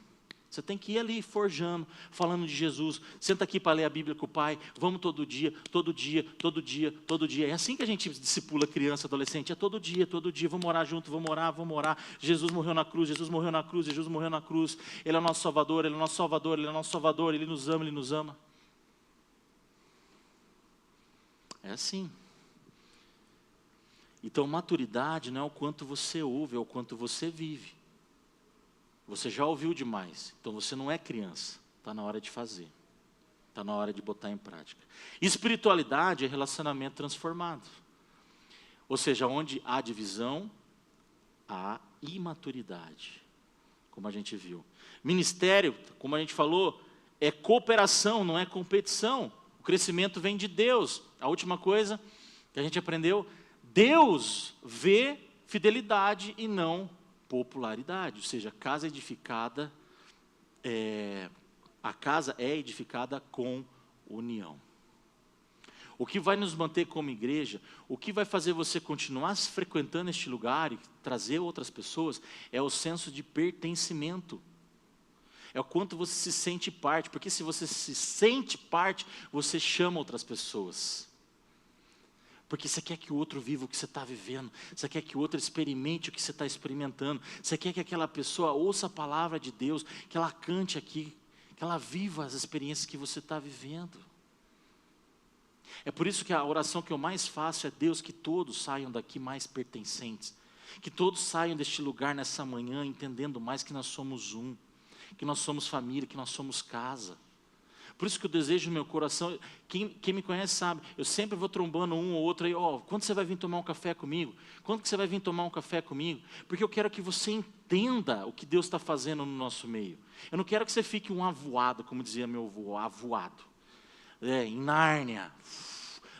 Você tem que ir ali forjando, falando de Jesus. Senta aqui para ler a Bíblia com o pai. Vamos todo dia, todo dia, todo dia, todo dia. É assim que a gente discipula criança, adolescente. É todo dia, todo dia. Vamos orar junto, vamos orar, vamos orar. Jesus morreu na cruz, Jesus morreu na cruz, Jesus morreu na cruz. Ele é o nosso Salvador, Ele é o nosso Salvador, Ele é o nosso Salvador. Ele nos ama, Ele nos ama. É assim. Então, maturidade não é o quanto você ouve, é o quanto você vive. Você já ouviu demais, então você não é criança. Está na hora de fazer. Está na hora de botar em prática. Espiritualidade é relacionamento transformado. Ou seja, onde há divisão, há imaturidade. Como a gente viu. Ministério, como a gente falou, é cooperação, não é competição. O crescimento vem de Deus. A última coisa que a gente aprendeu, Deus vê fidelidade e não popularidade. Ou seja, casa edificada, a casa é edificada com união. O que vai nos manter como igreja, o que vai fazer você continuar frequentando este lugar e trazer outras pessoas, é o senso de pertencimento. É o quanto você se sente parte, porque se você se sente parte, você chama outras pessoas. Porque você quer que o outro viva o que você está vivendo, você quer que o outro experimente o que você está experimentando, você quer que aquela pessoa ouça a palavra de Deus, que ela cante aqui, que ela viva as experiências que você está vivendo. É por isso que a oração que eu mais faço é: Deus, que todos saiam daqui mais pertencentes, que todos saiam deste lugar nessa manhã entendendo mais que nós somos um, que nós somos família, que nós somos casa. Por isso que eu desejo no meu coração, quem me conhece sabe, eu sempre vou trombando um ou outro aí, quando você vai vir tomar um café comigo? Quando que você vai vir tomar um café comigo? Porque eu quero que você entenda o que Deus está fazendo no nosso meio. Eu não quero que você fique um avoado, como dizia meu avô, avoado. Em Nárnia.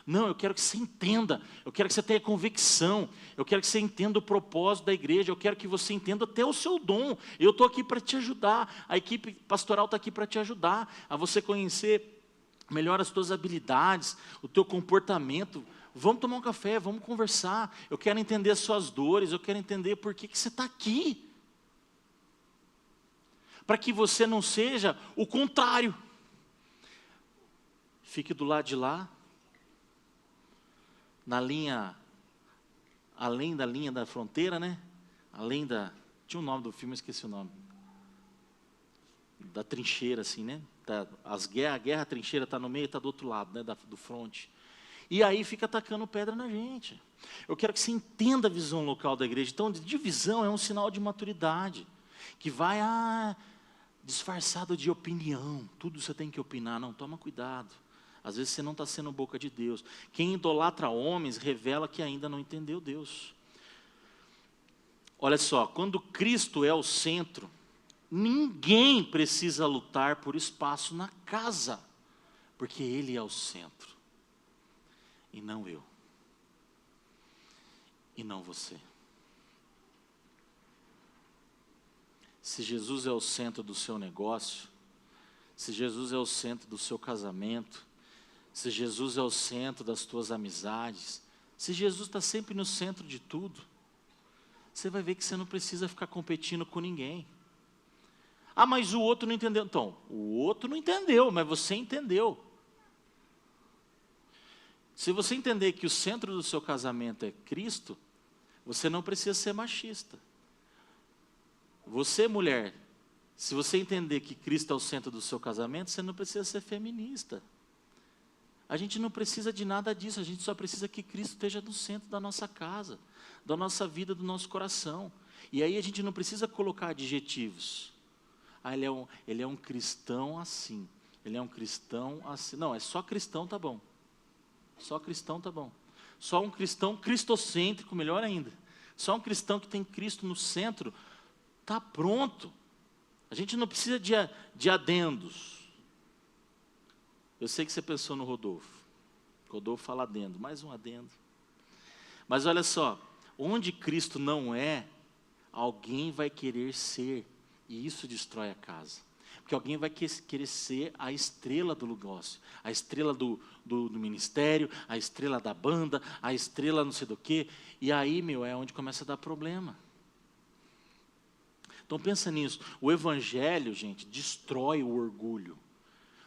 Não, eu quero que você entenda, eu quero que você tenha convicção, eu quero que você entenda o propósito da igreja, eu quero que você entenda até o seu dom. Eu estou aqui para te ajudar, a equipe pastoral está aqui para te ajudar, a você conhecer melhor as tuas habilidades, o teu comportamento. Vamos tomar um café, vamos conversar, eu quero entender as suas dores, eu quero entender por que você está aqui. Para que você não seja o contrário. Fique do lado de lá, na linha, além da linha da fronteira, né? Tinha um nome do filme, eu esqueci o nome. Da trincheira, assim, né? A guerra, a trincheira está no meio, está do outro lado, né? Do fronte. E aí fica atacando pedra na gente. Eu quero que você entenda a visão local da igreja. Então, divisão é um sinal de maturidade, que vai disfarçado de opinião. Tudo você tem que opinar. Não, toma cuidado. Às vezes você não está sendo boca de Deus. Quem idolatra homens revela que ainda não entendeu Deus. Olha só, quando Cristo é o centro, ninguém precisa lutar por espaço na casa, porque Ele é o centro, e não eu, e não você. Se Jesus é o centro do seu negócio, se Jesus é o centro do seu casamento, se Jesus é o centro das tuas amizades, se Jesus está sempre no centro de tudo, você vai ver que você não precisa ficar competindo com ninguém. Mas o outro não entendeu. Então, o outro não entendeu, mas você entendeu. Se você entender que o centro do seu casamento é Cristo, você não precisa ser machista. Você, mulher, se você entender que Cristo é o centro do seu casamento, você não precisa ser feminista. A gente não precisa de nada disso, a gente só precisa que Cristo esteja no centro da nossa casa, da nossa vida, do nosso coração. E aí a gente não precisa colocar adjetivos. Ele é um cristão assim, ele é um cristão assim. Não, é só cristão, tá bom. Só cristão, tá bom. Só um cristão cristocêntrico, melhor ainda. Só um cristão que tem Cristo no centro, tá pronto. A gente não precisa de adendos. Eu sei que você pensou no Rodolfo. Rodolfo fala adendo, mais um adendo. Mas olha só, onde Cristo não é, alguém vai querer ser, e isso destrói a casa. Porque alguém vai querer ser a estrela do negócio, a estrela do ministério, a estrela da banda, a estrela não sei do quê. E aí, é onde começa a dar problema. Então pensa nisso. O evangelho, gente, destrói o orgulho.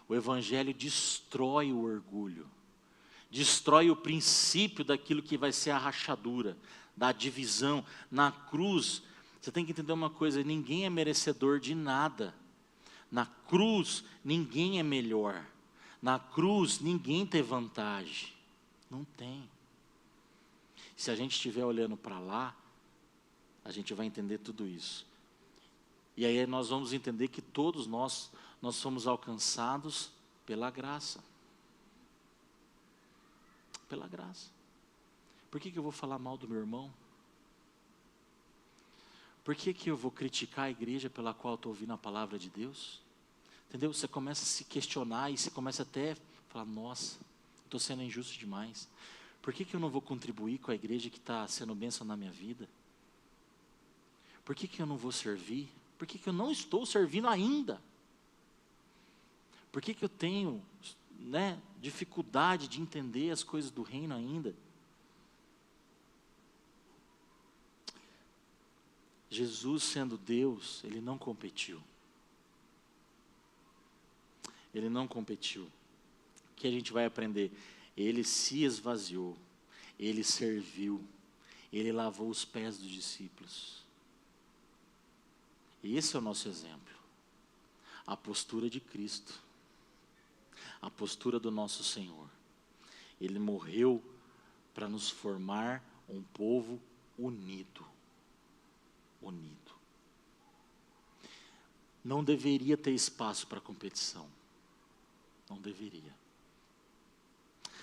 O evangelho destrói o orgulho. Destrói o princípio daquilo que vai ser a rachadura, da divisão. Na cruz, você tem que entender uma coisa, ninguém é merecedor de nada. Na cruz, ninguém é melhor. Na cruz, ninguém tem vantagem. Não tem. Se a gente estiver olhando para lá, a gente vai entender tudo isso. E aí nós vamos entender que todos nós somos alcançados pela graça. Pela graça. Por que eu vou falar mal do meu irmão? Por que eu vou criticar a igreja pela qual estou ouvindo a palavra de Deus? Entendeu? Você começa a se questionar e você começa até a falar, nossa, estou sendo injusto demais. Por que eu não vou contribuir com a igreja que está sendo bênção na minha vida? Por que eu não vou servir? Por que eu não estou servindo ainda? Por que eu tenho, dificuldade de entender as coisas do reino ainda? Jesus, sendo Deus, Ele não competiu. Ele não competiu. O que a gente vai aprender? Ele se esvaziou, Ele serviu, Ele lavou os pés dos discípulos. E esse é o nosso exemplo. A postura de Cristo. A postura do nosso Senhor. Ele morreu para nos formar um povo unido. Unido. Não deveria ter espaço para competição. Não deveria.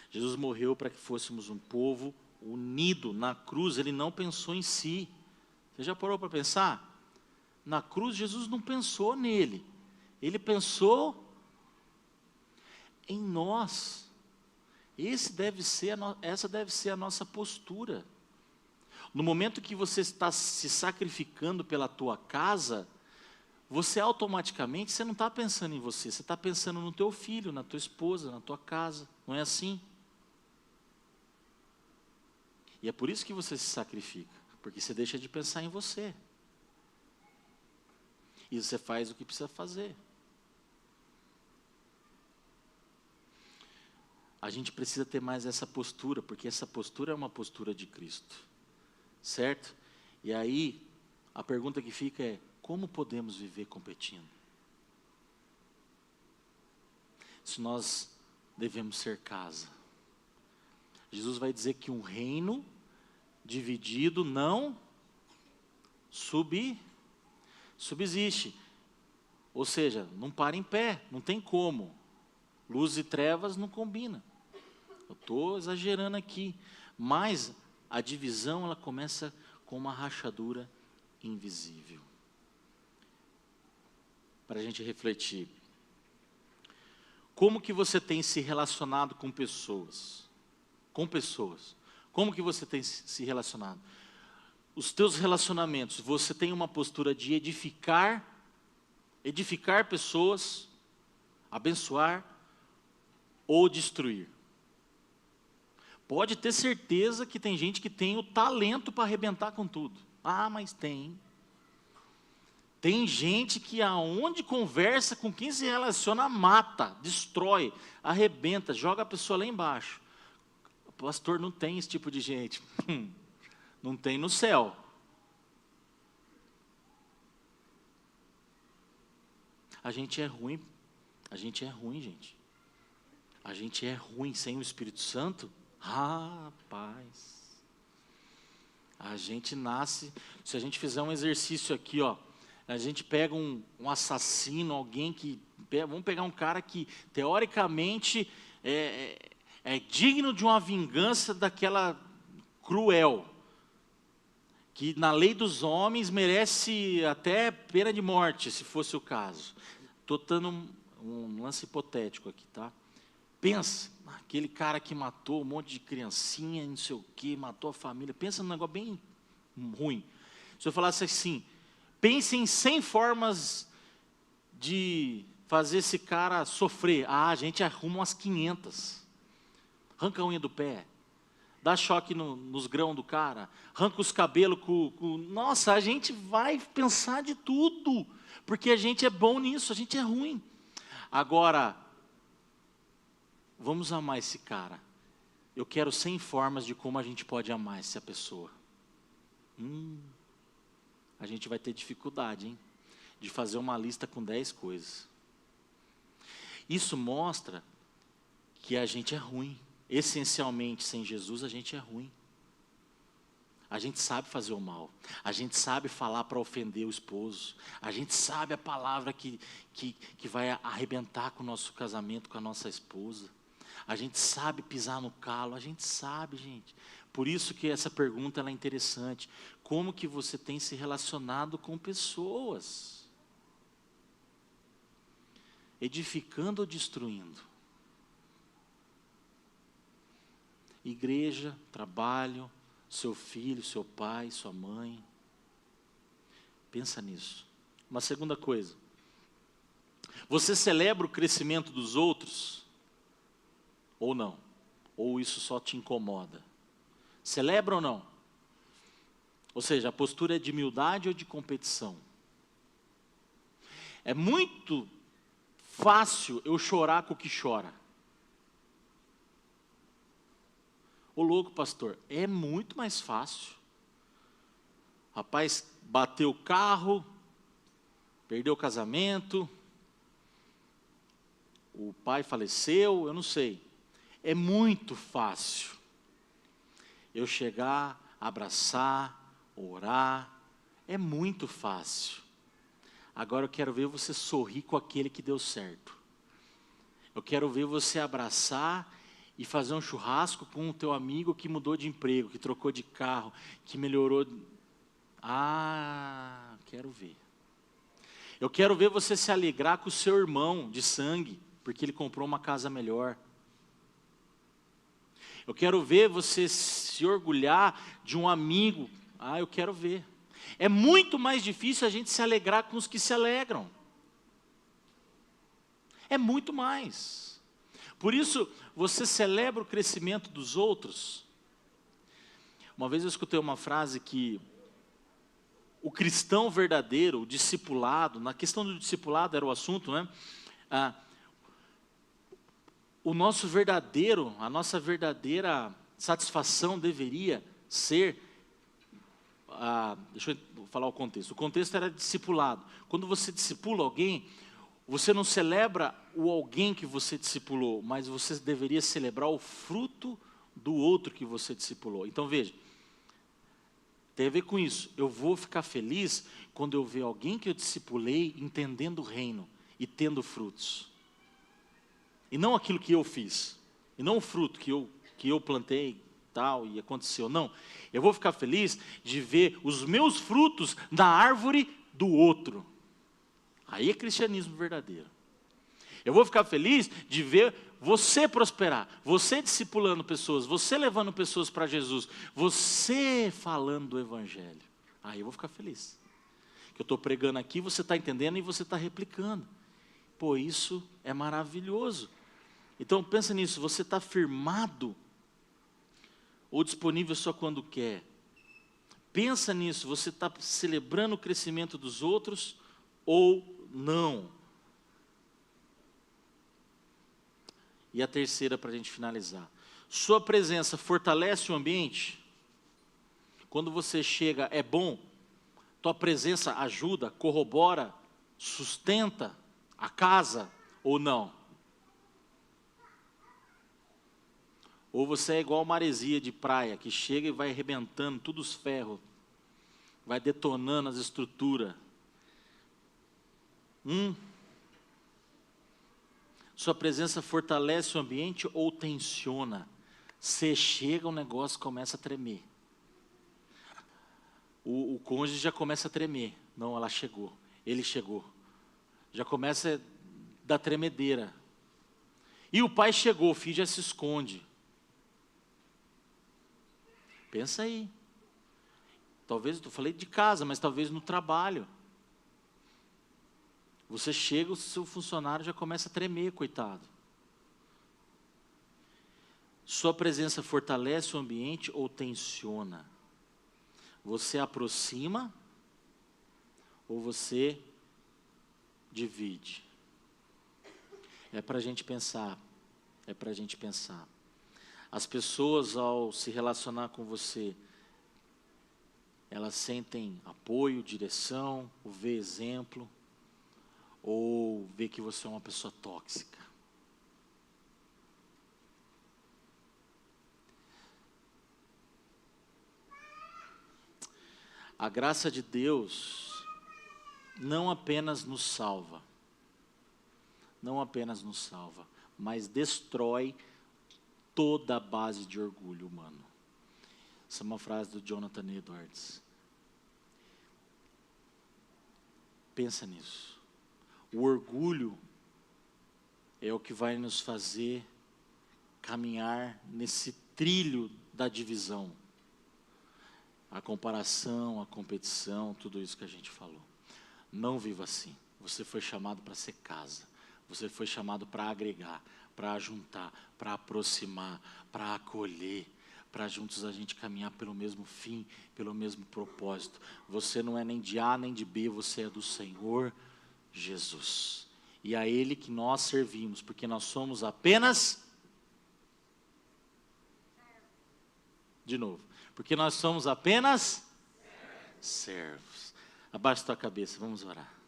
Jesus morreu para que fôssemos um povo unido. Na cruz, Ele não pensou em si. Você já parou para pensar? Na cruz, Jesus não pensou nele. Ele pensou em nós. Essa deve ser a nossa postura. No momento que você está se sacrificando pela tua casa, você automaticamente, você não está pensando em você, você está pensando no teu filho, na tua esposa, na tua casa. Não é assim? E é por isso que você se sacrifica, porque você deixa de pensar em você. E você faz o que precisa fazer. A gente precisa ter mais essa postura, porque essa postura é uma postura de Cristo. Certo? E aí, a pergunta que fica é, como podemos viver competindo? Se nós devemos ser casa. Jesus vai dizer que um reino dividido não subsiste. Ou seja, não para em pé, não tem como. Luz e trevas não combinam. Eu estou exagerando aqui. Mas a divisão, ela começa com uma rachadura invisível. Para a gente refletir. Como que você tem se relacionado com pessoas? Com pessoas. Como que você tem se relacionado? Os teus relacionamentos, você tem uma postura de edificar pessoas, abençoar ou destruir? Pode ter certeza que tem gente que tem o talento para arrebentar com tudo. Ah, mas tem. Tem gente que aonde conversa, com quem se relaciona, mata, destrói, arrebenta, joga a pessoa lá embaixo. O pastor não tem esse tipo de gente. Não tem no céu. A gente é ruim. A gente é ruim, gente. A gente é ruim sem o Espírito Santo. Rapaz. A gente nasce. Se a gente fizer um exercício aqui, ó. A gente pega um assassino, alguém que... Vamos pegar um cara que, teoricamente, é digno de uma vingança daquela cruel. Que na lei dos homens merece até pena de morte, se fosse o caso. Estou dando um lance hipotético aqui, tá? Pensa, aquele cara que matou um monte de criancinha, não sei o quê, matou a família. Pensa num negócio bem ruim. Se eu falasse assim, pense em 100 formas de fazer esse cara sofrer. A gente arruma umas 500. Arranca a unha do pé, dá choque nos grãos do cara, arranca os cabelos Nossa, a gente vai pensar de tudo, porque a gente é bom nisso, a gente é ruim. Agora, vamos amar esse cara. Eu quero 100 formas de como a gente pode amar essa pessoa. A gente vai ter dificuldade, hein? De fazer uma lista com 10 coisas. Isso mostra que a gente é ruim. Essencialmente, sem Jesus, a gente é ruim. A gente sabe fazer o mal. A gente sabe falar para ofender o esposo. A gente sabe a palavra que vai arrebentar com o nosso casamento, com a nossa esposa. A gente sabe pisar no calo. A gente sabe, gente. Por isso que essa pergunta ela é interessante. Como que você tem se relacionado com pessoas? Edificando ou destruindo? Igreja, trabalho, seu filho, seu pai, sua mãe. Pensa nisso. Uma segunda coisa. Você celebra o crescimento dos outros? Ou não? Ou isso só te incomoda? Celebra ou não? Ou seja, a postura é de humildade ou de competição? É muito fácil eu chorar com o que chora. Ô louco, pastor, é muito mais fácil. Rapaz, bateu o carro, perdeu o casamento, o pai faleceu, eu não sei. É muito fácil eu chegar, abraçar, orar. É muito fácil. Agora eu quero ver você sorrir com aquele que deu certo. Eu quero ver você abraçar e fazer um churrasco com o teu amigo que mudou de emprego, que trocou de carro, que melhorou. Quero ver. Eu quero ver você se alegrar com o seu irmão de sangue, porque ele comprou uma casa melhor. Eu quero ver você se orgulhar de um amigo. Eu quero ver. É muito mais difícil a gente se alegrar com os que se alegram. É muito mais. Por isso, você celebra o crescimento dos outros. Uma vez eu escutei uma frase que o cristão verdadeiro, o discipulado, na questão do discipulado era o assunto, né? A nossa verdadeira satisfação deveria ser, deixa eu falar o contexto. O contexto era discipulado. Quando você discipula alguém, você não celebra o alguém que você discipulou, mas você deveria celebrar o fruto do outro que você discipulou. Então veja, tem a ver com isso. Eu vou ficar feliz quando eu ver alguém que eu discipulei entendendo o reino e tendo frutos. E não aquilo que eu fiz, e não o fruto que eu plantei tal e aconteceu, não. Eu vou ficar feliz de ver os meus frutos na árvore do outro. Aí é cristianismo verdadeiro. Eu vou ficar feliz de ver você prosperar, você discipulando pessoas, você levando pessoas para Jesus, você falando do evangelho. Aí eu vou ficar feliz. Que eu estou pregando aqui, você está entendendo e você está replicando. Pô, isso é maravilhoso. Então pensa nisso, você está firmado ou disponível só quando quer? Pensa nisso, você está celebrando o crescimento dos outros ou não? E a terceira, para a gente finalizar. Sua presença fortalece o ambiente? Quando você chega, é bom? Tua presença ajuda, corrobora, sustenta a casa ou não? Ou você é igual maresia de praia, que chega e vai arrebentando todos os ferros, vai detonando as estruturas. Sua presença fortalece o ambiente ou tensiona? Você chega, o negócio começa a tremer. O cônjuge já começa a tremer. Não, ela chegou, ele chegou. Já começa a dar tremedeira. E o pai chegou, o filho já se esconde. Pensa aí. Talvez, eu falei de casa, mas talvez no trabalho. Você chega, o seu funcionário já começa a tremer, coitado. Sua presença fortalece o ambiente ou tensiona? Você aproxima ou você divide? É para a gente pensar, é para a gente pensar. As pessoas, ao se relacionar com você, elas sentem apoio, direção, ou vê exemplo, ou vê que você é uma pessoa tóxica. A graça de Deus não apenas nos salva, mas destrói toda a base de orgulho humano. Essa é uma frase do Jonathan Edwards. Pensa nisso. O orgulho é o que vai nos fazer caminhar nesse trilho da divisão. A comparação, a competição, tudo isso que a gente falou. Não viva assim. Você foi chamado para ser casa. Você foi chamado para agregar, para juntar, para aproximar, para acolher, para juntos a gente caminhar pelo mesmo fim, pelo mesmo propósito. Você não é nem de A nem de B, você é do Senhor Jesus. E a Ele que nós servimos, porque nós somos apenas... De novo. Porque nós somos apenas servos. Abaixa tua cabeça, vamos orar.